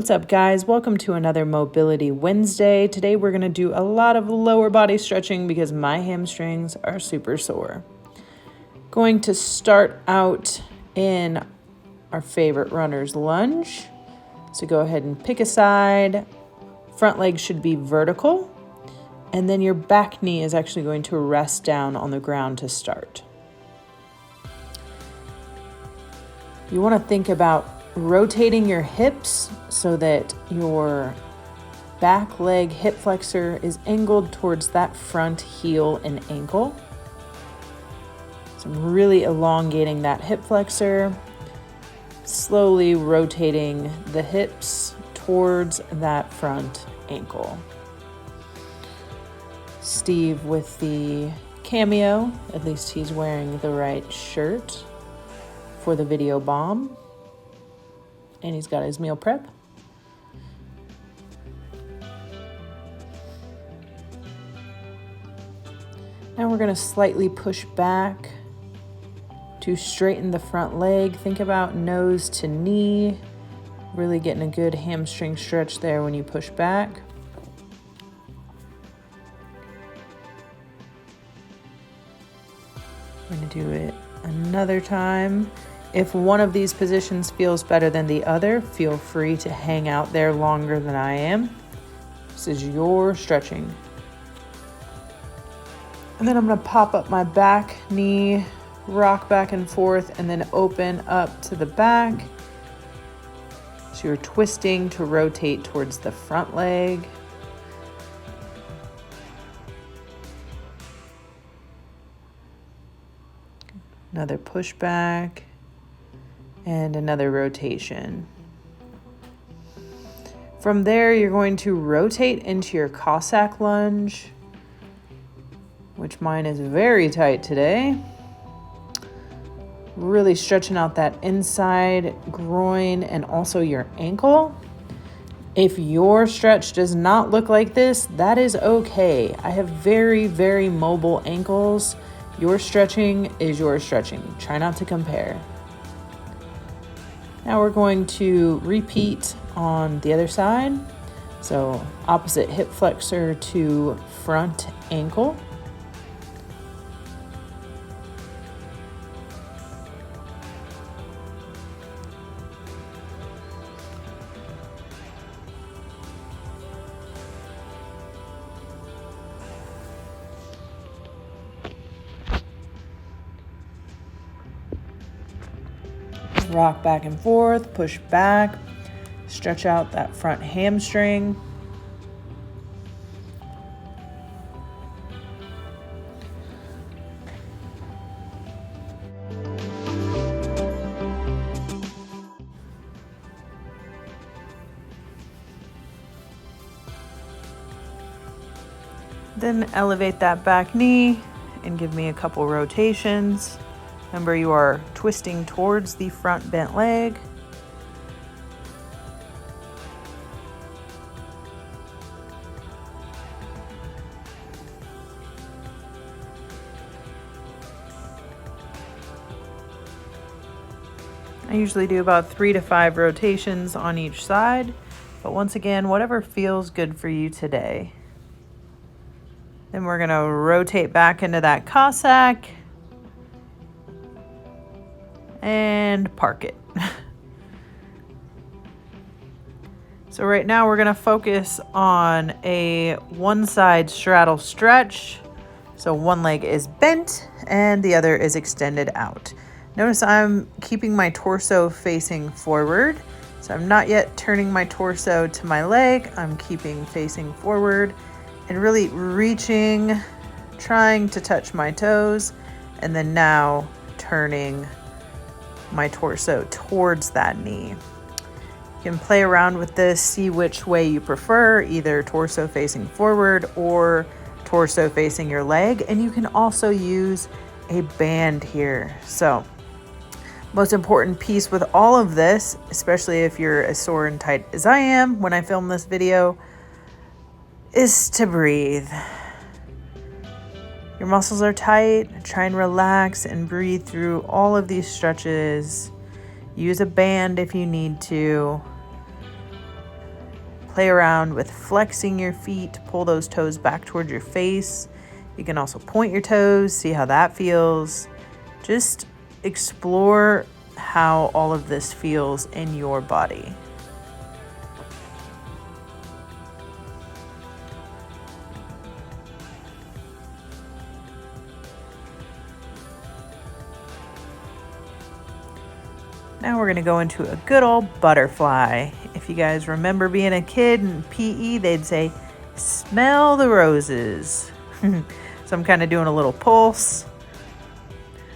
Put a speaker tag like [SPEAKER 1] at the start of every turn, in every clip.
[SPEAKER 1] What's up, guys? Welcome to another Mobility Wednesday. Today we're going to do a lot of lower body stretching because my hamstrings are super sore. Going to start out in our favorite runner's lunge. So go ahead and pick a side. Front leg should be vertical. And then your back knee is actually going to rest down on the ground to start. You want to think about rotating your hips so that your back leg hip flexor is angled towards that front heel and ankle. So I'm really elongating that hip flexor, slowly rotating the hips towards that front ankle. Steve with the cameo, at least he's wearing the right shirt for the video bomb. And he's got his meal prep. Now we're going to slightly push back to straighten the front leg. Think about nose to knee. Really getting a good hamstring stretch there when you push back. We're going to do it another time. If one of these positions feels better than the other, feel free to hang out there longer than I am. This is your stretching. And then I'm going to pop up my back knee, rock back and forth, and then open up to the back. So you're twisting to rotate towards the front leg. Another push back. And another rotation. From there, you're going to rotate into your Cossack lunge, which mine is very tight today. Really stretching out that inside groin and also your ankle. If your stretch does not look like this, that is okay. I have very, very mobile ankles. Your stretching is your stretching. Try not to compare. Now we're going to repeat on the other side. So opposite hip flexor to front ankle. Rock back and forth, push back, stretch out that front hamstring. Then elevate that back knee and give me a couple rotations. Remember, you are twisting towards the front bent leg. I usually do about 3 to 5 rotations on each side, but once again, whatever feels good for you today. Then we're going to rotate back into that Cossack and park it. So right now we're going to focus on a one side straddle stretch. So one leg is bent and the other is extended out. Notice I'm keeping my torso facing forward. So I'm not yet turning my torso to my leg. I'm keeping facing forward and really reaching, trying to touch my toes, and then now turning my torso towards that knee. You can play around with this, see which way you prefer, either torso facing forward or torso facing your leg. And you can also use a band here. So most important piece with all of this, especially if you're as sore and tight as I am when I film this video, is to breathe. Your muscles are tight. Try and relax and breathe through all of these stretches. Use a band if you need to. Play around with flexing your feet, pull those toes back towards your face. You can also point your toes, see how that feels. Just explore how all of this feels in your body. Now we're gonna go into a good old butterfly. If you guys remember being a kid in PE, they'd say, smell the roses. So I'm kind of doing a little pulse.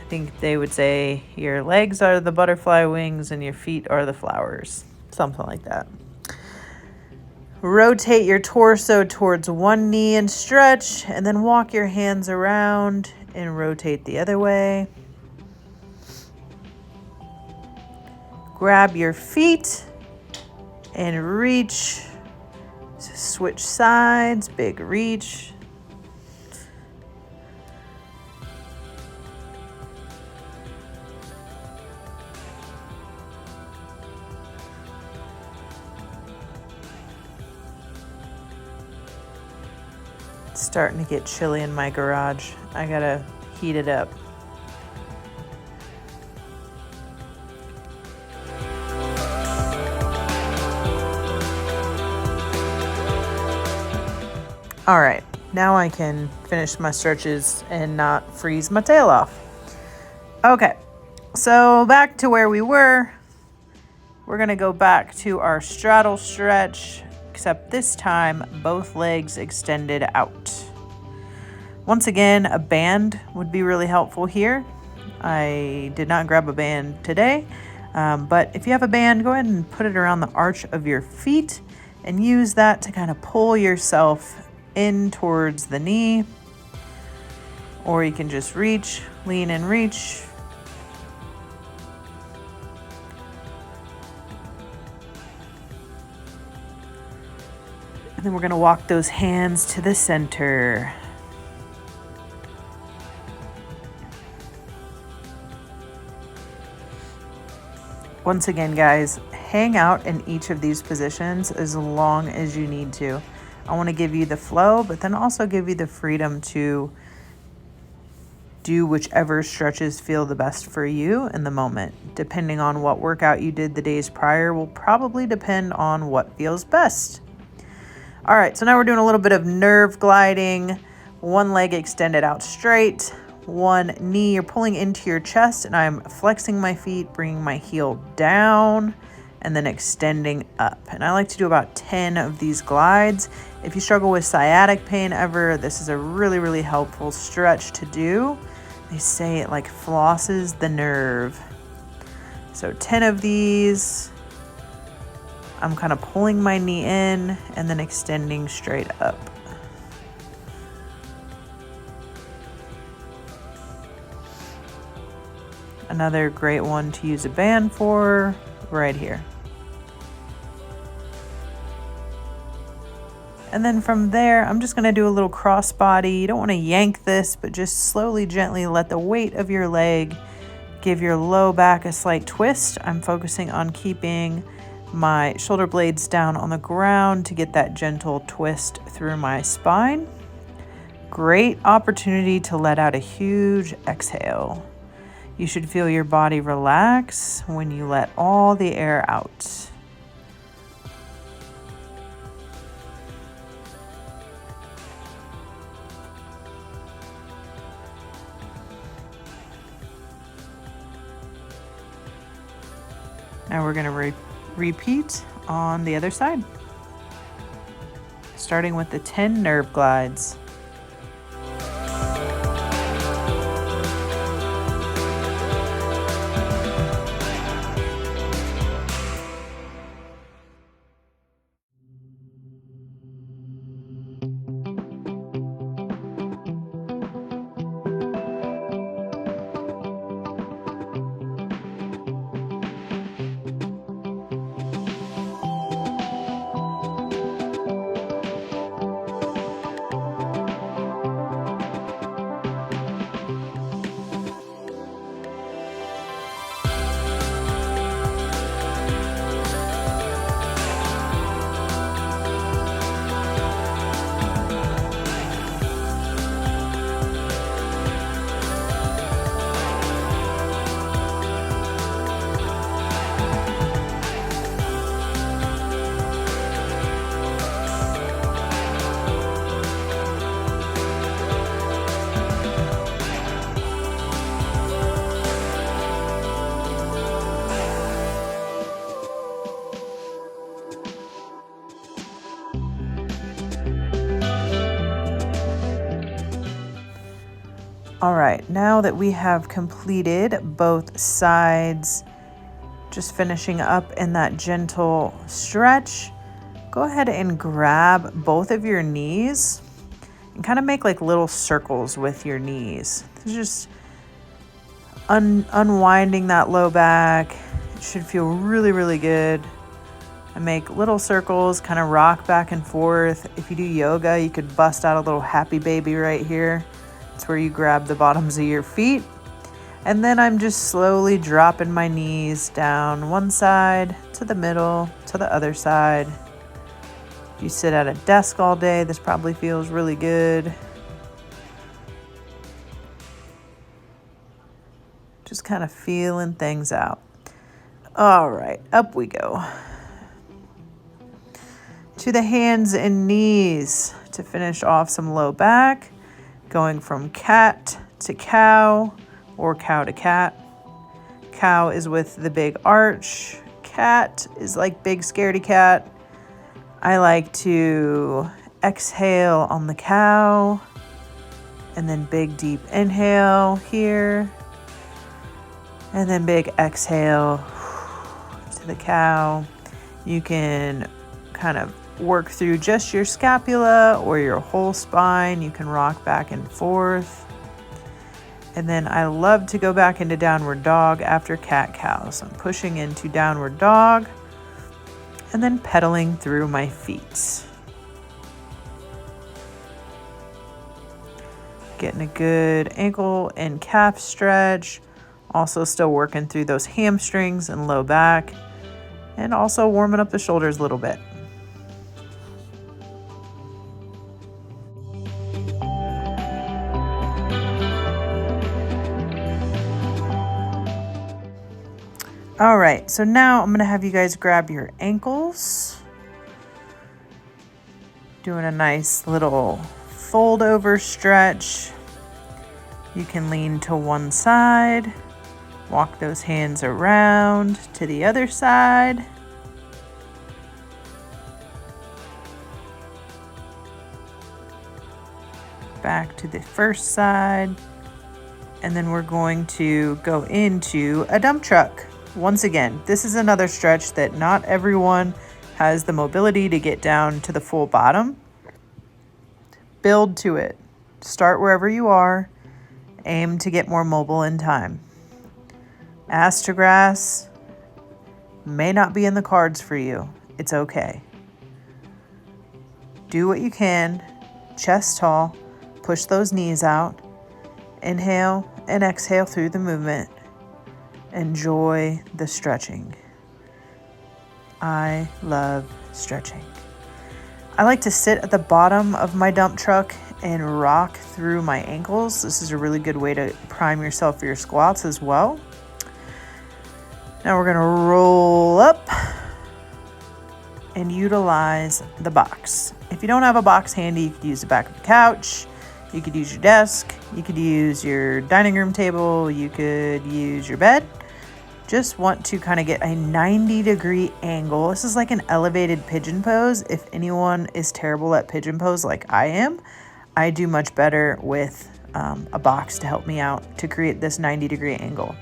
[SPEAKER 1] I think they would say your legs are the butterfly wings and your feet are the flowers. Something like that. Rotate your torso towards one knee and stretch, and then walk your hands around and rotate the other way. Grab your feet and reach. Switch sides, big reach. It's starting to get chilly in my garage. I gotta heat it up. All right, now I can finish my stretches and not freeze my tail off. Okay, so back to where we were. We're gonna go back to our straddle stretch, except this time both legs extended out. Once again, a band would be really helpful here. I did not grab a band today, but if you have a band, go ahead and put it around the arch of your feet and use that to kind of pull yourself in towards the knee, or you can just reach, lean and reach. And then we're going to walk those hands to the center. Once again, guys, hang out in each of these positions as long as you need to. I want to give you the flow, but then also give you the freedom to do whichever stretches feel the best for you in the moment. Depending on what workout you did the days prior will probably depend on what feels best. All right, so now we're doing a little bit of nerve gliding. One leg extended out straight, one knee, you're pulling into your chest, and I'm flexing my feet, bringing my heel down, and then extending up. And I like to do about 10 of these glides. If you struggle with sciatic pain ever, this is a really, really helpful stretch to do. They say it like flosses the nerve. So 10 of these. I'm kind of pulling my knee in and then extending straight up. Another great one to use a band for, right here. And then from there, I'm just gonna do a little crossbody. You don't wanna yank this, but just slowly, gently let the weight of your leg give your low back a slight twist. I'm focusing on keeping my shoulder blades down on the ground to get that gentle twist through my spine. Great opportunity to let out a huge exhale. You should feel your body relax when you let all the air out. Now we're going to repeat on the other side, starting with the 10 nerve glides. All right, now that we have completed both sides, just finishing up in that gentle stretch, go ahead and grab both of your knees and kind of make like little circles with your knees. Just unwinding that low back. It should feel really, really good. And make little circles, kind of rock back and forth. If you do yoga, you could bust out a little happy baby right here. It's where you grab the bottoms of your feet. And then I'm just slowly dropping my knees down one side to the middle to the other side. If you sit at a desk all day, this probably feels really good. Just kind of feeling things out. All right, up we go. To the hands and knees to finish off some low back, going from cat to cow or cow to cat. Cow is with the big arch. Cat is like big scaredy cat. I like to exhale on the cow and then big deep inhale here and then big exhale to the cow. You can kind of work through just your scapula or your whole spine. You can rock back and forth. And then I love to go back into downward dog after cat cow. So I'm pushing into downward dog and then pedaling through my feet. Getting a good ankle and calf stretch. Also still working through those hamstrings and low back. And also warming up the shoulders a little bit. All right, so now I'm gonna have you guys grab your ankles. Doing a nice little fold over stretch. You can lean to one side, walk those hands around to the other side. Back to the first side. And then we're going to go into a dump truck. Once again, this is another stretch that not everyone has the mobility to get down to the full bottom. Build to it. Start wherever you are. Aim to get more mobile in time. Ass to grass may not be in the cards for you. It's okay. Do what you can. Chest tall. Push those knees out. Inhale and exhale through the movement. Enjoy the stretching. I love stretching. I like to sit at the bottom of my dump truck and rock through my ankles. This is a really good way to prime yourself for your squats as well. Now we're gonna roll up and utilize the box. If you don't have a box handy, you could use the back of the couch. You could use your desk. You could use your dining room table. You could use your bed. Just want to kind of get a 90-degree angle. This is like an elevated pigeon pose. If anyone is terrible at pigeon pose like I am, I do much better with a box to help me out to create this 90-degree angle.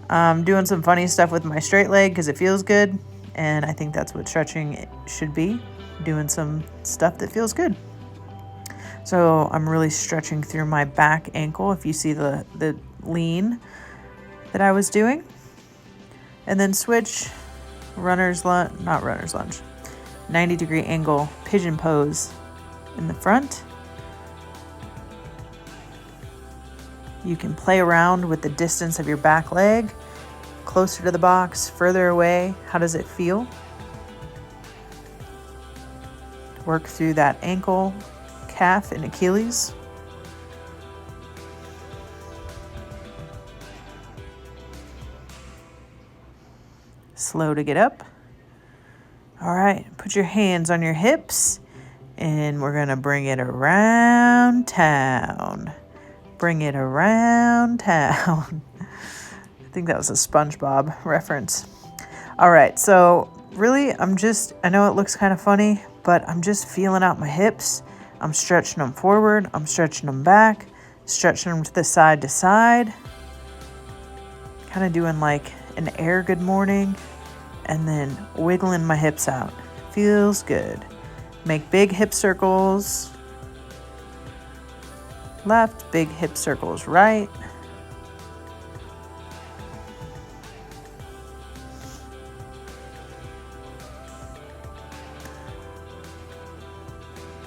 [SPEAKER 1] I'm doing some funny stuff with my straight leg because it feels good, and I think that's what stretching should be, doing some stuff that feels good. So I'm really stretching through my back ankle, if you see the lean that I was doing. And then switch runner's lunge, not runner's lunge, 90-degree angle pigeon pose in the front. You can play around with the distance of your back leg, closer to the box, further away. How does it feel? Work through that ankle, calf, and Achilles. Slow to get up. All right, put your hands on your hips and we're gonna bring it around town. Bring it around town. I think that was a SpongeBob reference. All right, so really I know it looks kind of funny, but I'm just feeling out my hips. I'm stretching them forward, I'm stretching them back, Stretching them to the side to side. Kind of doing like an air good morning. And then wiggling my hips out. Feels good. Make big hip circles. Left, big hip circles right.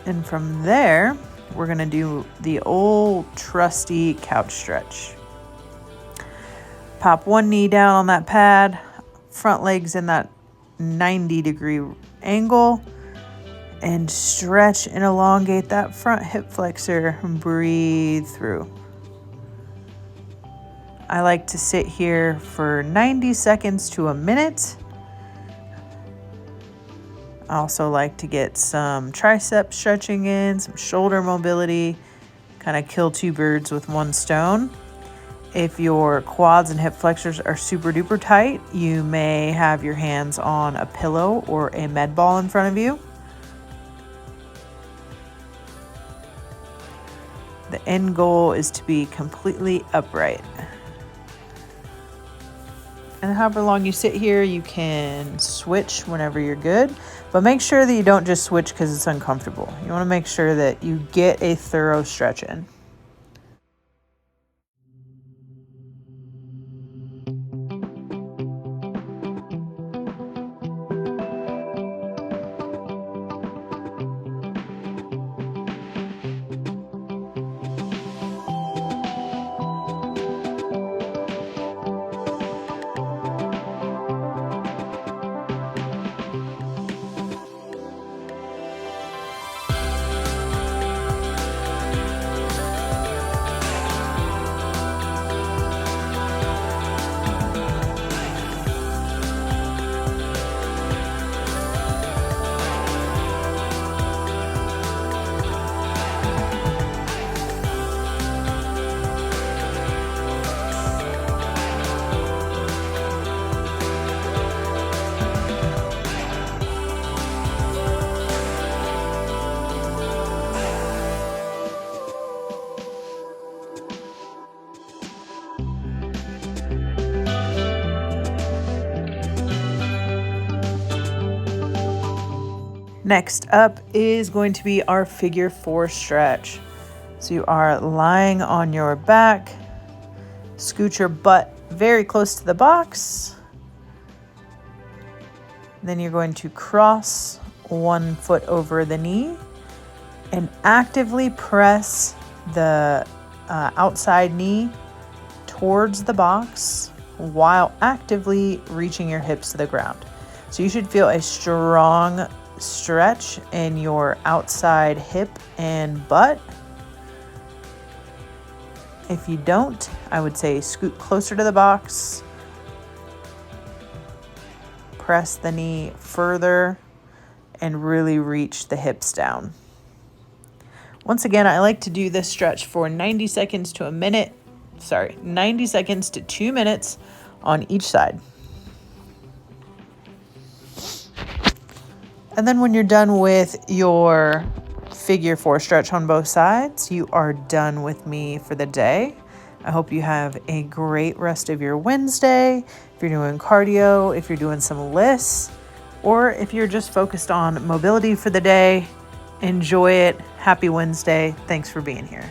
[SPEAKER 1] And from there, we're gonna do the old trusty couch stretch. Pop one knee down on that pad, front legs in that 90-degree angle, and stretch and elongate that front hip flexor and breathe through. I like to sit here for 90 seconds to a minute. I also like to get some tricep stretching in, some shoulder mobility, kind of kill two birds with one stone. If your quads and hip flexors are super duper tight, you may have your hands on a pillow or a med ball in front of you. The end goal is to be completely upright. And however long you sit here, you can switch whenever you're good. But make sure that you don't just switch because it's uncomfortable. You want to make sure that you get a thorough stretch in. Next up is going to be our figure 4 stretch. So you are lying on your back, scoot your butt very close to the box. Then you're going to cross one foot over the knee and actively press the outside knee towards the box while actively reaching your hips to the ground. So you should feel a strong stretch in your outside hip and butt. If you don't, I would say scoot closer to the box, press the knee further, and really reach the hips down. Once again, I like to do this stretch for 90 seconds to 2 minutes on each side. And then when you're done with your figure 4 stretch on both sides, you are done with me for the day. I hope you have a great rest of your Wednesday. If you're doing cardio, if you're doing some lifts, or if you're just focused on mobility for the day, enjoy it. Happy Wednesday. Thanks for being here.